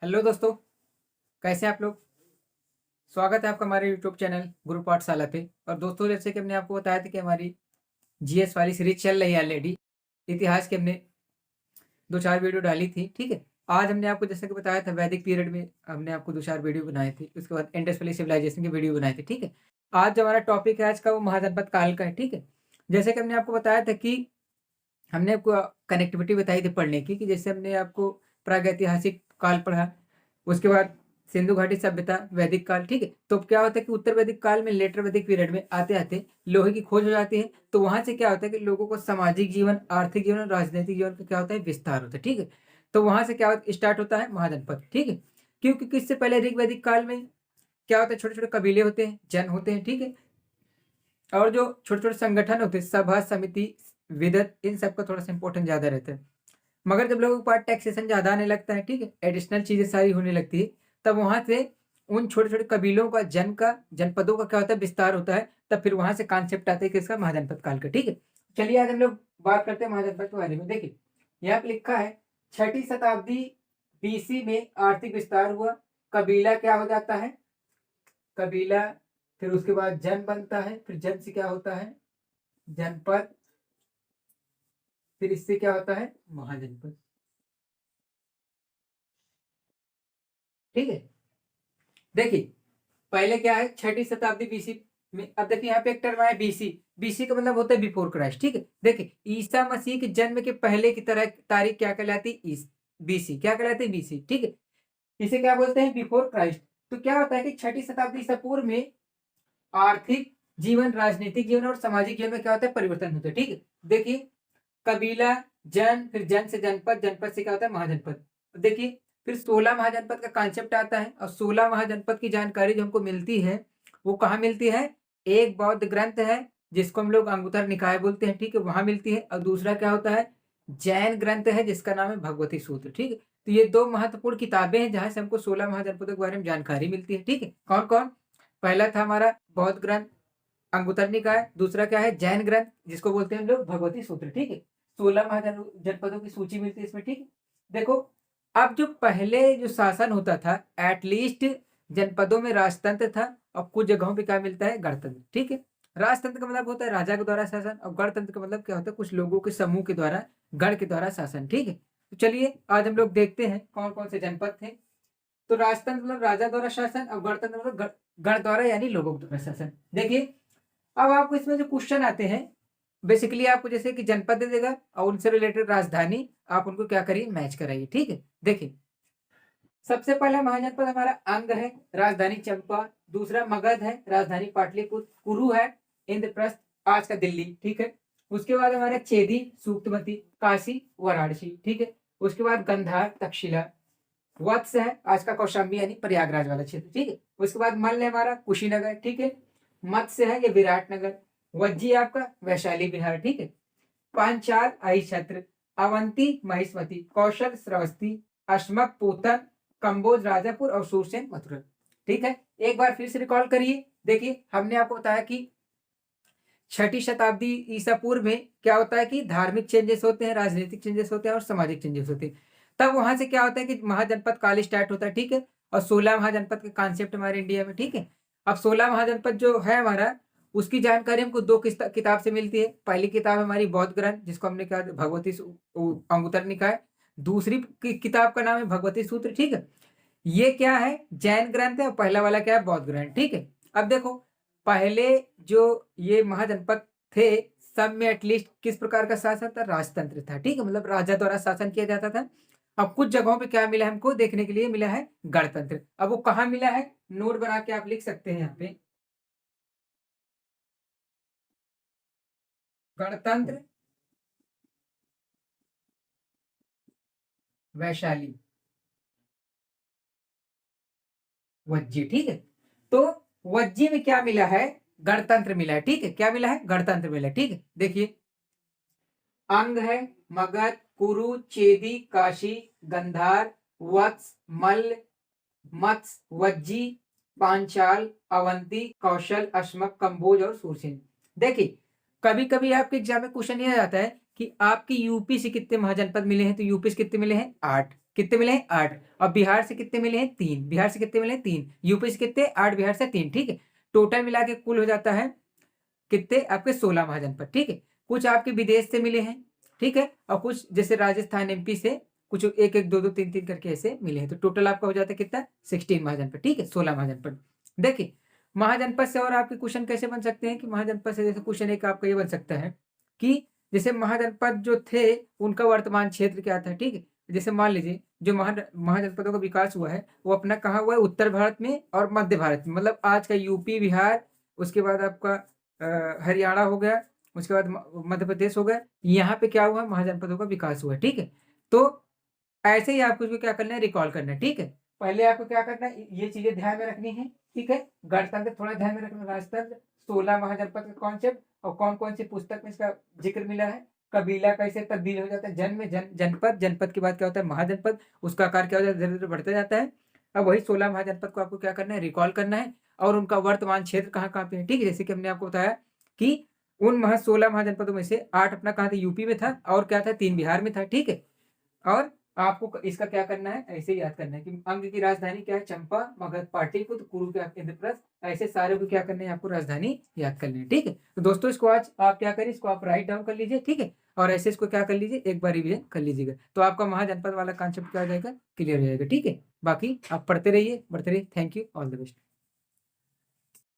Hello दोस्तों, कैसे हैं आप लोग। स्वागत है आपका हमारे यूट्यूब चैनल गुरु पाठशाला पे। और दोस्तों, जैसे कि हमने आपको बताया था कि हमारी जीएस वाली सीरीज चल रही है ऑलरेडी। इतिहास के हमने 2-4 वीडियो डाली थी, ठीक है। आज हमने आपको जैसे कि बताया था वैदिक पीरियड में हमने आपको 2-4 वीडियो बनाए थे। उसके बाद इंडस वैली सिविलाइजेशन की वीडियो बनाए थे, ठीक है। आज जो हमारा टॉपिक है आज का वो महाजनपद काल का है, ठीक है। जैसे कि हमने आपको बताया था कि हमने आपको कनेक्टिविटी बताई थी पढ़ने की, कि जैसे हमने आपको प्रागैतिहासिक काल पढ़ा, उसके बाद सिंधु घाटी सभ्यता, वैदिक काल, ठीक है। तो क्या होता है कि उत्तर वैदिक काल में, लेटर वैदिक पीरियड में आते आते लोहे की खोज हो जाती है। तो वहां से क्या होता है कि लोगों को सामाजिक जीवन, आर्थिक जीवन और राजनीतिक जीवन का क्या होता है, विस्तार होता है, ठीक है। तो वहां से क्या स्टार्ट होता है, महाजनपद, ठीक है। क्योंकि इससे पहले ऋग वैदिक काल में क्या होता है, छोटे छोटे कबीले होते हैं, जन होते हैं, ठीक है। और जो छोटे छोटे संगठन होते हैं, सभा, समिति, विदत, इन सब का थोड़ा सा इंपॉर्टेंस ज्यादा रहता है। मगर जब लोगों के पास टैक्सेशन ज्यादा आने लगता है, ठीक है, एडिशनल चीजें सारी होने लगती है, तब वहां से उन छोटे छोटे कबीलों का जनपदों का क्या होता है, विस्तार होता है। तब फिर वहां से कॉन्सेप्ट आता है किसका, महाजनपद काल का, ठीक है। चलिए आज हम लोग बात करते हैं महाजनपद के बारे में। देखिए यहाँ पे लिखा है 6ठी शताब्दी बीसी में आर्थिक विस्तार हुआ। कबीला क्या हो जाता है, कबीला, फिर उसके बाद जन बनता है, फिर जन से क्या होता है, जनपद, फिर इससे क्या होता है, महाजनपद, ठीक है। देखिए पहले क्या है, 6ठी शताब्दी बीसी में। अब देखिए यहाँ पे एक टर्म आया बीसी। बीसी का मतलब होता है बिफोर क्राइस्ट, ठीक है। देखिए ईसा मसीह के जन्म के पहले की तरह तारीख क्या कहलाती है, बीसी क्या कहलाती है, बीसी, ठीक है। इसे क्या बोलते हैं, बिफोर क्राइस्ट। तो क्या होता है कि 6ठी शताब्दी ईसा पूर्व में आर्थिक जीवन, राजनीतिक जीवन और सामाजिक जीवन में क्या होता है, परिवर्तन होता है, ठीक है। देखिए कबीला, जन, फिर जन से जनपद, जनपद से क्या होता है, महाजनपद। देखिए फिर 16 महाजनपद का कॉन्सेप्ट आता है। और 16 महाजनपद की जानकारी जो हमको मिलती है वो कहाँ मिलती है, एक बौद्ध ग्रंथ है जिसको हम लोग अंगुत्तर निकाय बोलते हैं, ठीक है, वहां मिलती है। और दूसरा क्या होता है, जैन ग्रंथ है जिसका नाम है भगवती सूत्र, ठीक है। तो ये दो महत्वपूर्ण किताबें हैं जहां से हमको 16 महाजनपदों के बारे में जानकारी मिलती है, ठीक है। कौन कौन, पहला था हमारा बौद्ध ग्रंथ अंगुत्तर निकाय, दूसरा क्या है, जैन ग्रंथ जिसको बोलते हैं हम लोग भगवती सूत्र, ठीक है। 16 महाजनपदों की सूची मिलती है इसमें, ठीक है। देखो अब जो पहले जो शासन होता था, एटलीस्ट जनपदों में राजतंत्र था, और कुछ जगहों पे क्या मिलता है, गणतंत्र, ठीक है। राजतंत्र का मतलब होता है राजा के द्वारा शासन, और गणतंत्र का मतलब क्या होता है, कुछ लोगों के समूह के द्वारा, गण के द्वारा शासन, ठीक है। तो चलिए आज हम लोग देखते हैं कौन कौन से जनपद थे। तो राजतंत्र मतलब राजा द्वारा शासन, और गणतंत्र मतलब गण द्वारा यानी लोगों के द्वारा शासन। देखिए अब आपको इसमें जो क्वेश्चन आते हैं, बेसिकली आपको जैसे कि जनपद दे देगा और उनसे रिलेटेड राजधानी, आप उनको क्या करिए, मैच कराइए, ठीक है। देखिए सबसे पहला महाजनपद हमारा अंग है, राजधानी चंपा। दूसरा मगध है, राजधानी पाटलिपुत्र। कुरु है, इंद्रप्रस्थ, आज का दिल्ली, ठीक है। उसके बाद हमारा चेदी, सूक्तमती, काशी, वाराणसी, ठीक है। उसके बाद गंधार, तक्षशिला। वत्स है, आज का कौशाम्बी यानी प्रयागराज वाला क्षेत्र, ठीक है। उसके बाद मल्ल है हमारा कुशीनगर, ठीक है। मत्स्य है ये विराटनगर। वज्जी आपका वैशाली बिहार, ठीक है। पांचाल आई छत्र, अवंती महिष्मती, कौशल श्रावस्ती, अश्मक पोतन, कंबोज राजापुर और सूरसेन मथुरा, ठीक है। एक बार फिर से रिकॉल करिए। देखिए हमने आपको बताया कि 6ठी शताब्दी ईसा पूर्व में क्या होता है कि धार्मिक चेंजेस होते हैं, राजनीतिक चेंजेस होते हैं और सामाजिक चेंजेस होते हैं। तब वहां से क्या होता है कि महाजनपद काल स्टार्ट होता है, ठीक है। और 16 महाजनपद के कॉन्सेप्ट हमारे इंडिया में, ठीक है। अब 16 महाजनपद जो है हमारा, उसकी जानकारी हमको दो किताब से मिलती है। पहली किताब हमारी बौद्ध ग्रंथ जिसको हमने कहा भगवती अंगुत्तर निकाय। दूसरी किताब का नाम है भगवती सूत्र, ठीक है। ये क्या है, जैन ग्रंथ है। और पहला वाला क्या है, बौद्ध ग्रंथ, ठीक है। अब देखो पहले जो ये महाजनपद थे, सब में एटलीस्ट किस प्रकार का शासन था, राजतंत्र था, ठीक है, मतलब राजा द्वारा शासन किया जाता था। अब कुछ जगहों पे क्या मिला हमको देखने के लिए, मिला है गणतंत्र। अब वो कहाँ मिला है, नोट बना के आप लिख सकते हैं यहाँ पे, गणतंत्र, वैशाली, वज्जी, ठीक है। तो वज्जी में क्या मिला है, गणतंत्र मिला है, ठीक है। क्या मिला है, गणतंत्र मिला है, ठीक है। देखिए अंग है मगध, कुरु, चेदी, काशी, गंधार, वत्स, मल्ल, मत्स्य, वज्जी, पांचाल, अवंती, कौशल, अश्मक, कंबोज और सूरसेन। देखिए कभी कभी आपके एग्जाम में क्वेश्चन यह आता है कि आपकी यूपी से कितने महाजनपद मिले हैं, तो यूपी से कितने मिले हैं, 8। कितने मिले हैं 8, और बिहार से कितने मिले हैं 3, बिहार से कितने मिले हैं 3, यूपी से कितने 8, बिहार से 3, ठीक है। टोटल मिला के कुल हो जाता है कितने आपके 16 महाजनपद, ठीक है। कुछ आपके विदेश से मिले हैं, ठीक है, और कुछ जैसे राजस्थान एमपी से कुछ एक एक दो दो तीन तीन करके ऐसे मिले हैं, तो टोटल आपका हो जाता है कितना 16 महाजनपद, ठीक है, 16 महाजनपद। देखिए महाजनपद से और आपके क्वेश्चन कैसे बन सकते हैं कि महाजनपद से जैसे क्वेश्चन एक आपका ये बन सकता है कि जैसे महाजनपद जो थे उनका वर्तमान क्षेत्र क्या था, ठीक है। जैसे मान लीजिए जो महाजनपदों का विकास हुआ है वो अपना कहाँ हुआ है, उत्तर भारत में और मध्य भारत में, मतलब आज का यूपी बिहार, उसके बाद आपका हरियाणा हो गया, उसके बाद मध्य प्रदेश हो गया, यहाँ पे क्या हुआ महाजनपदों का विकास हुआ, ठीक है। तो ऐसे ही आपको इसको क्या करना है, रिकॉल करना है, ठीक है। पहले आपको क्या करना है, ये चीजें ध्यान में रखनी है, ठीक है। गणतंत्र थोड़ा ध्यान में रखना, राजतंत्र, 16 महाजनपद का कॉन्सेप्ट और कौन कौन सी पुस्तक में इसका जिक्र मिला है, कबीला कैसे तब्दील हो जाता है जन्म में, जनपद, जनपद के बाद क्या होता है महाजनपद, उसका आकार क्या हो जाता है, धीरे धीरे बढ़ता जाता है। अब वही 16 महाजनपद को आपको क्या करना है, रिकॉल करना है, और उनका वर्तमान क्षेत्र कहाँ कहाँ पे है, ठीक है। जैसे कि हमने आपको बताया कि उन 16 महाजनपदों में से 8 अपना कहाँ था, यूपी में था, और क्या था 3 बिहार में था, ठीक है। और आपको इसका क्या करना है, ऐसे ही याद करना है कि अंग की राजधानी क्या है, चंपा, मगध पाटलिपुत्र, कुरु क्या इंद्रप्रस्थ, ऐसे सारे को क्या करना है, आपको राजधानी याद करनी है, ठीक है। तो दोस्तों इसको आज आप क्या करिए, इसको आप राइट डाउन कर लीजिए, ठीक है, और ऐसे इसको क्या कर लीजिए, एक बार रिवीजन कर लीजिएगा, तो आपका महाजनपद वाला कॉन्सेप्ट क्या हो जाएगा, क्लियर हो जाएगा, ठीक है। बाकी आप पढ़ते रहिए, बढ़ते रहिए। Thank you, all the best.